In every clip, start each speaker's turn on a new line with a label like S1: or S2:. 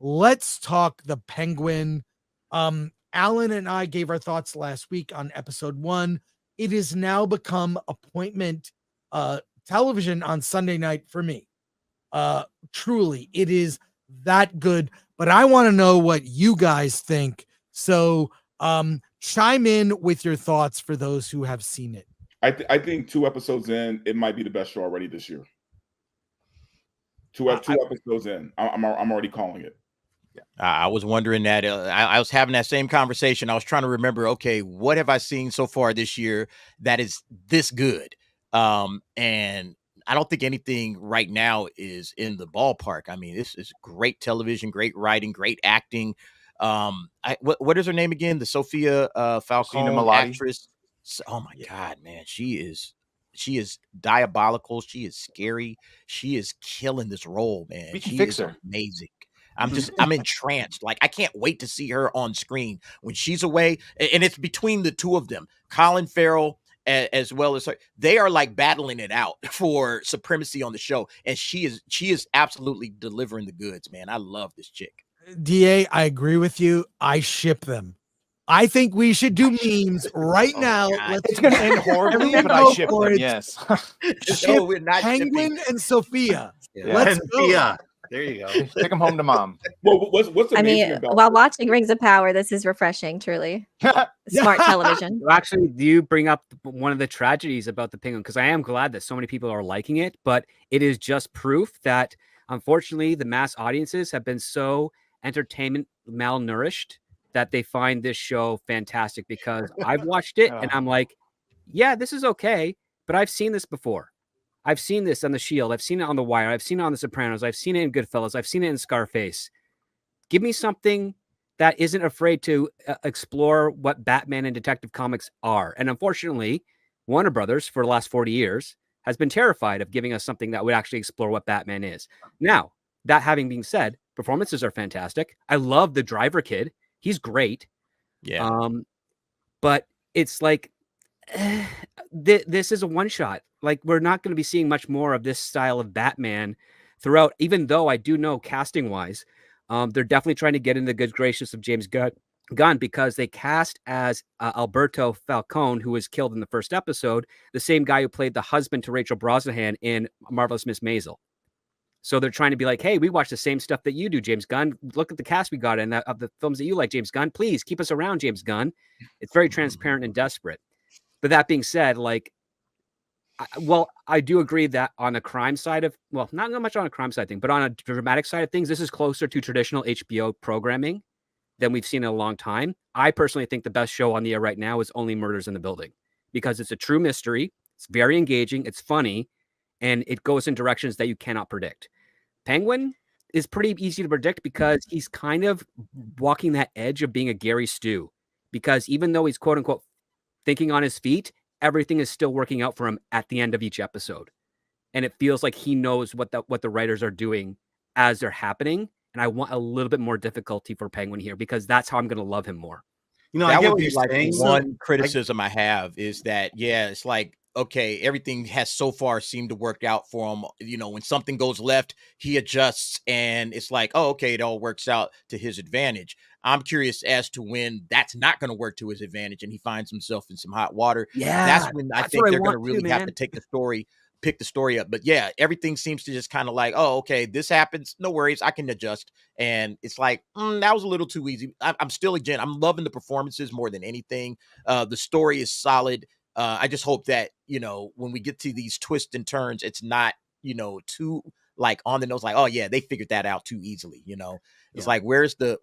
S1: let's talk the Penguin. Alan and I gave our thoughts last week on episode 1. It has now become appointment television on Sunday night for me. Truly, it is that good. But I want to know what you guys think. So chime in with your thoughts for those who have seen it.
S2: I think 2 episodes in, it might be the best show already this year. Two episodes in, I'm already calling it.
S3: I was wondering that. I was having that same conversation. I was trying to remember, okay, what have I seen so far this year that is this good? And I don't think anything right now is in the ballpark. I mean, this is great television, great writing, great acting. What is her name again? The Sophia Falcone actress. Oh my God, man, she is diabolical. She is scary. She is killing this role, man.
S4: We can
S3: she
S4: fix
S3: is
S4: her.
S3: Amazing. I'm entranced. Like, I can't wait to see her on screen when she's away. And it's between the two of them, Colin Farrell as well as her. They are like battling it out for supremacy on the show. And she is absolutely delivering the goods, man. I love this chick.
S1: DA, I agree with you. I ship them. I think we should do memes right now.
S4: It's going to end horribly, but I ship them, yes.
S1: No, we're not Penguin shipping. And Sophia.
S4: Yeah.
S1: Let's
S5: go. There you go.
S4: Take them home to mom.
S2: Well, what's amazing about
S6: while watching Rings of Power, this is refreshing, truly. Smart television.
S7: Well, actually, you bring up one of the tragedies about the Penguin, because I am glad that so many people are liking it, but it is just proof that, unfortunately, the mass audiences have been so entertainment malnourished that they find this show fantastic, because I've watched it and I'm like, yeah, this is okay, but I've seen this before. I've seen this on The Shield. I've seen it on The Wire. I've seen it on The Sopranos. I've seen it in Goodfellas. I've seen it in Scarface. Give me something that isn't afraid to explore what Batman and Detective Comics are. And unfortunately, Warner Brothers, for the last 40 years, has been terrified of giving us something that would actually explore what Batman is. Now, that having been said, performances are fantastic. I love the driver kid. He's great.
S3: Yeah.
S7: But it's like, this is a one-shot. Like, we're not going to be seeing much more of this style of Batman throughout, even though I do know casting-wise, they're definitely trying to get in the good gracious of James Gunn, because they cast as Alberto Falcone, who was killed in the first episode, the same guy who played the husband to Rachel Brosnahan in Marvelous Miss Maisel. So they're trying to be like, hey, we watch the same stuff that you do, James Gunn. Look at the cast we got in of the films that you like, James Gunn. Please keep us around, James Gunn. It's very transparent and desperate. But that being said, like, I do agree that on the crime side of, well, not much on a crime side thing, but on a dramatic side of things, this is closer to traditional HBO programming than we've seen in a long time. I personally think the best show on the air right now is Only Murders in the Building, because it's a true mystery. It's very engaging. It's funny. And it goes in directions that you cannot predict. Penguin is pretty easy to predict, because he's kind of walking that edge of being a Gary Stu, because even though he's quote unquote thinking on his feet, everything is still working out for him at the end of each episode. And it feels like he knows what the writers are doing as they're happening. And I want a little bit more difficulty for Penguin here, because that's how I'm going to love him more.
S3: You know, that would be like one criticism I have is that, yeah, it's like, okay, everything has so far seemed to work out for him. You know, when something goes left, he adjusts, and it's like, oh, okay, it all works out to his advantage. I'm curious as to when that's not going to work to his advantage and he finds himself in some hot water.
S7: Yeah,
S3: that's when I think they're going to really have to pick the story up. But yeah, everything seems to just kind of like, oh, okay, this happens. No worries. I can adjust. And it's like, that was a little too easy. I'm still, again, I'm loving the performances more than anything. The story is solid. I just hope that, you know, when we get to these twists and turns, it's not, you know, too like on the nose, like, oh yeah, they figured that out too easily. You know, it's like, where's the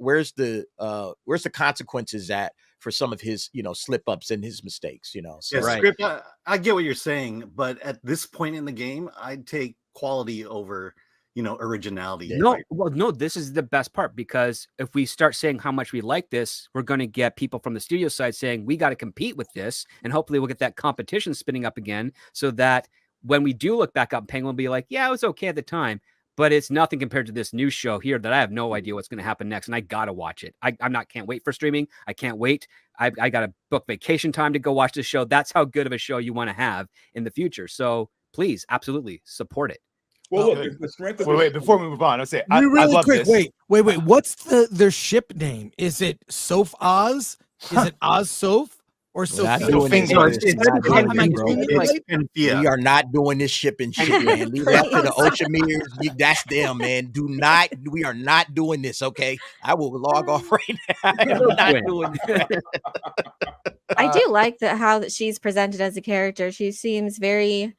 S3: consequences at for some of his, you know, slip ups and his mistakes, you know? So,
S5: yeah, script, I get what you're saying, but at this point in the game, I'd take quality over, you know, originality.
S7: No, this is the best part, because if we start saying how much we like this, we're going to get people from the studio side saying we got to compete with this, and hopefully we'll get that competition spinning up again, so that when we do look back up, Penguin will be like, yeah, it was okay at the time, but it's nothing compared to this new show here that I have no idea what's going to happen next, and I got to watch it. Can't wait for streaming. I can't wait. I got to book vacation time to go watch this show. That's how good of a show you want to have in the future. So please, absolutely support it.
S2: Well, look, the strength of
S4: wait, before we move on, I'll say
S1: Really
S4: I love
S1: quick.
S4: this.
S1: Wait. What's their ship name? Is it Soph Oz? Is it Oz Soph or
S3: We're not
S1: Sophia?
S3: doing this.
S5: No, it's
S3: We're not doing
S1: Am I
S3: this, bro.
S1: doing it right?
S5: Cynthia.
S3: We are not doing this shipping shit, man. Leave that to the Oceaneers. That's them, man. We are not doing this, okay? I will log off right now. I am not doing that.
S6: I do like how that she's presented as a character. She seems very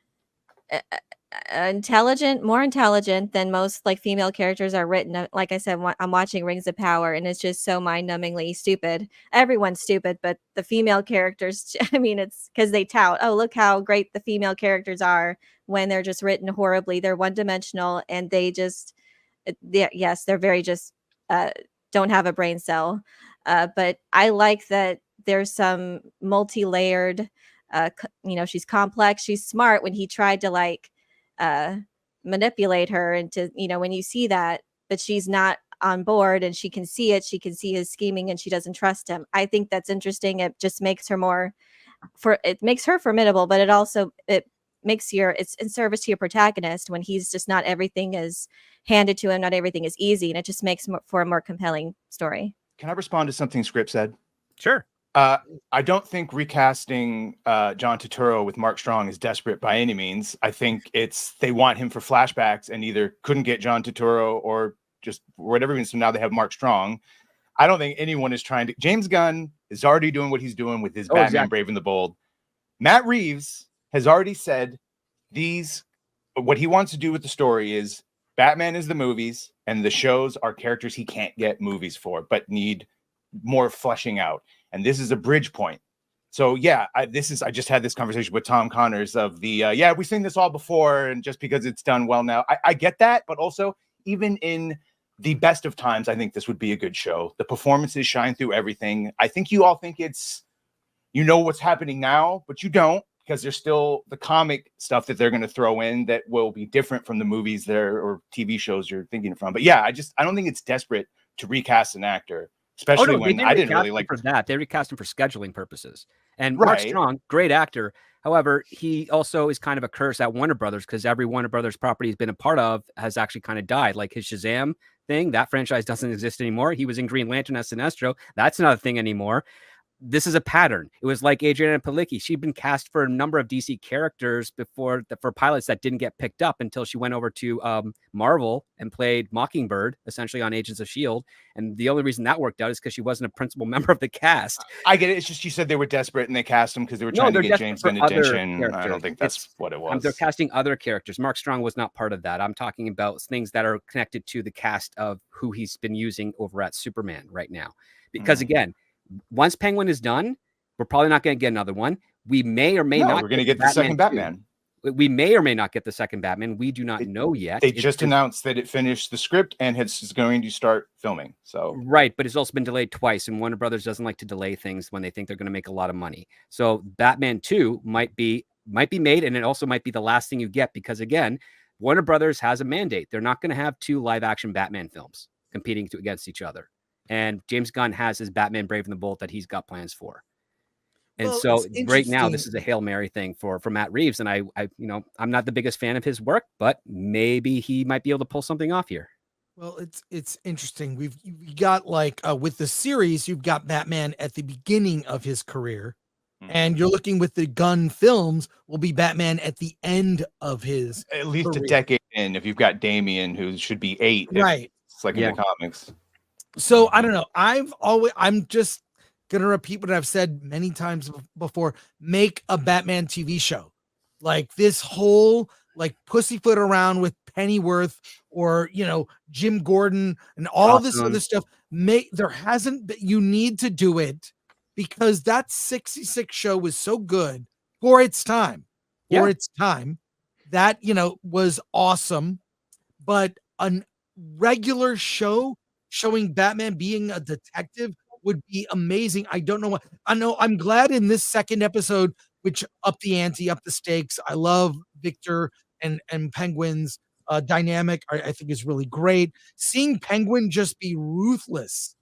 S6: intelligent, more intelligent than most like female characters are written. Like I said, I'm watching Rings of Power, and it's just so mind-numbingly stupid. Everyone's stupid, but the female characters, I mean, it's because they tout, oh, look how great the female characters are, when they're just written horribly. They're one-dimensional, and they just, they're very just don't have a brain cell. But I like that there's some multi-layered, she's complex, she's smart. When he tried to like manipulate her into, when you see that, but she's not on board, and she can see it, she can see his scheming, and she doesn't trust him. I think that's interesting. It just makes her it makes her formidable, but it makes it's in service to your protagonist when he's just not everything is handed to him, not everything is easy, and it just makes for a more compelling story.
S4: Can I respond to something Script said?
S7: Sure.
S4: I don't think recasting John Turturro with Mark Strong is desperate by any means. I think they want him for flashbacks and either couldn't get John Turturro or just for whatever reason. So now they have Mark Strong. I don't think anyone is trying to. James Gunn is already doing what he's doing with his Batman
S7: exactly.
S4: Brave and the Bold. Matt Reeves has already said what he wants to do with the story is Batman is the movies and the shows are characters he can't get movies for, but need more fleshing out. And this is a bridge point. So yeah, I just had this conversation with Tom Connors of we've seen this all before, and just because it's done well now, I get that, but also even in the best of times, I think this would be a good show. The performances shine through everything. I think you all think what's happening now, but you don't, because there's still the comic stuff that they're going to throw in that will be different from the movies or TV shows you're thinking from. But yeah, I don't think it's desperate to recast an actor. Especially when I didn't really like
S7: for that. They recast him for scheduling purposes. And
S4: Right.
S7: Mark Strong, great actor. However, he also is kind of a curse at Warner Brothers, because every Warner Brothers property he's been a part of has actually kind of died. Like his Shazam thing, that franchise doesn't exist anymore. He was in Green Lantern as Sinestro. That's not a thing anymore. This is a pattern. It was like Adriana Palicki. She'd been cast for a number of DC characters before for pilots that didn't get picked up until she went over to Marvel and played Mockingbird, essentially on Agents of S.H.I.E.L.D. And the only reason that worked out is because she wasn't a principal member of the cast.
S4: I get it. It's just you said they were desperate and they cast him because they were trying to get James Gunn attention. I don't think that's what it was.
S7: They're casting other characters. Mark Strong was not part of that. I'm talking about things that are connected to the cast of who he's been using over at Superman right now. Because again, once Penguin is done, we're probably not going to get another one. We may or may not.
S4: We're going to get the second Batman.
S7: We may or may not get the second Batman. We do not know yet.
S4: They just announced that it finished the script and is going to start filming. So
S7: right, but it's also been delayed twice, and Warner Brothers doesn't like to delay things when they think they're going to make a lot of money. So Batman 2 might be made, and it also might be the last thing you get, because again, Warner Brothers has a mandate. They're not going to have 2 live-action Batman films competing against each other. And James Gunn has his Batman Brave and the Bold that he's got plans for. And so right now, this is a Hail Mary thing for Matt Reeves. And I'm not the biggest fan of his work, but maybe he might be able to pull something off here.
S1: Well, it's interesting. We got with the series, you've got Batman at the beginning of his career, and you're looking with the Gunn films will be Batman at the end of his
S4: at least
S1: career.
S4: A decade in. If you've got Damian, who should be 8,
S1: right?
S4: It's like in the comics.
S1: So I don't know. I'm just gonna repeat what I've said many times before. Make a Batman TV show, like this whole pussyfoot around with Pennyworth or Jim Gordon and all this other stuff. You need to do it, because that 66 show was so good for its time. That was awesome, but a regular show showing Batman being a detective would be amazing. I don't know what. I'm glad in this second episode, which upped the ante, up the stakes. I love Victor and Penguin's dynamic. I think is really great. Seeing Penguin just be ruthless.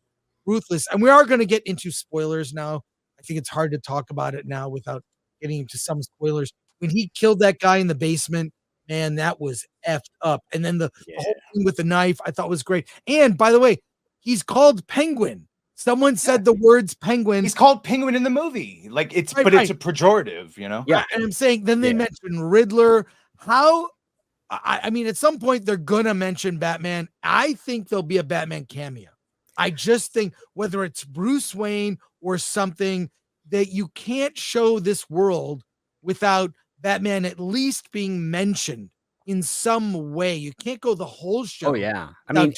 S1: And we are going to get into spoilers now. I think it's hard to talk about it now without getting into some spoilers. When he killed that guy in the basement, man, that was effed up. And then the
S4: Yeah.
S1: whole thing with the knife, I thought was great. And by the way, he's called Penguin. Someone said the words penguin.
S4: He's called Penguin in the movie. Like it's,
S1: Right,
S4: but
S1: right.
S4: it's a pejorative, you know?
S7: Yeah.
S1: And I'm saying, then they
S4: Yeah.
S1: mentioned Riddler. How, I mean, at some point they're going to mention Batman. I think there'll be a Batman cameo. I just think whether it's Bruce Wayne or something, that you can't show this world without Batman at least being mentioned in some way. You can't go the whole show.
S7: Oh yeah, I
S1: without
S7: mean,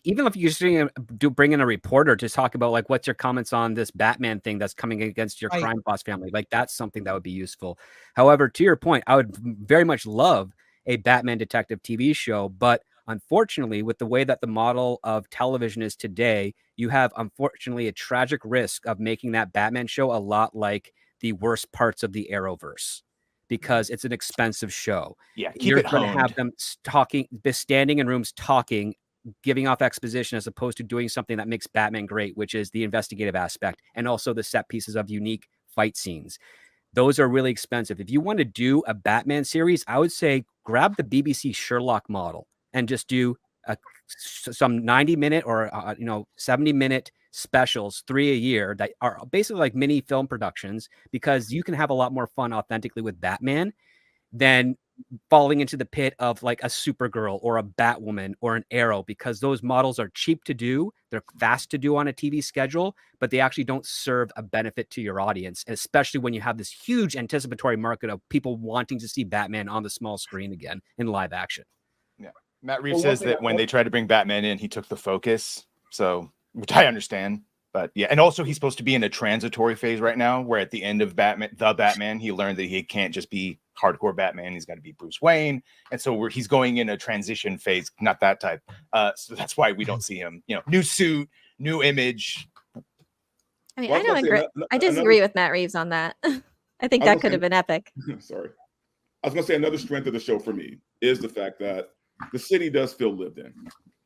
S7: even if you're bring in a reporter to talk about like what's your comments on this Batman thing that's coming against your
S1: Right.
S7: crime boss family, like that's something that would be useful. However, to your point, I would very much love a Batman detective TV show, but unfortunately, with the way that the model of television is today, you have unfortunately a tragic risk of making that Batman show a lot like the worst parts of the Arrowverse, because it's an expensive show.
S4: Yeah, keep
S7: You're
S4: it
S7: going to
S4: honed.
S7: have them standing in rooms talking, giving off exposition, as opposed to doing something that makes Batman great, which is the investigative aspect and also the set pieces of unique fight scenes. Those are really expensive. If you want to do a Batman series, I would say grab the BBC Sherlock model and just do some 90-minute or 70-minute specials, 3 a year, that are basically like mini film productions, because you can have a lot more fun authentically with Batman than falling into the pit of like a Supergirl or a Batwoman or an Arrow, because those models are cheap to do, they're fast to do on a TV schedule, but they actually don't serve a benefit to your audience, especially when you have this huge anticipatory market of people wanting to see Batman on the small screen again in live action.
S4: Yeah. Matt Reeves says that when they tried to bring Batman in, he took the focus. So, which I understand. But yeah, and also he's supposed to be in a transitory phase right now, where at the end of Batman, he learned that he can't just be hardcore Batman. He's got to be Bruce Wayne. And so he's going in a transition phase, not that type. So that's why we don't see him, new suit, new image.
S6: I mean, I disagree with Matt Reeves on that. I think that could have been epic.
S2: Sorry. I was going to say another strength of the show for me is the fact that the city does feel lived in,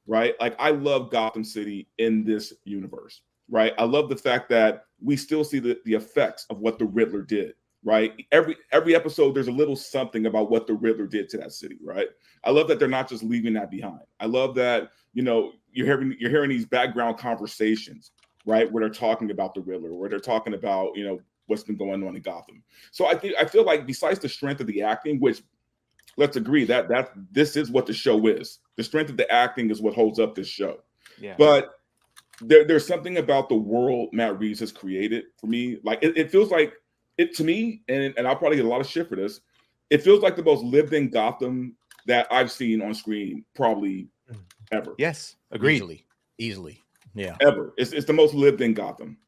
S2: right? Like I love Gotham City in this universe, right? I love the fact that we still see the effects of what the Riddler did, right? Every episode, there's a little something about what the Riddler did to that city, right? I love that they're not just leaving that behind. I love that, you're hearing these background conversations, right? Where they're talking about the Riddler, where they're talking about, what's been going on in Gotham. So I feel like besides the strength of the acting, which let's agree that this is what the show is. The strength of the acting is what holds up this show.
S4: Yeah.
S2: But there's something about the world Matt Reeves has created for me. Like it feels like it to me, and I'll probably get a lot of shit for this. It feels like the most lived in Gotham that I've seen on screen probably ever.
S4: Yes, agreed.
S3: Easily. Yeah.
S2: Ever. It's the most lived in Gotham.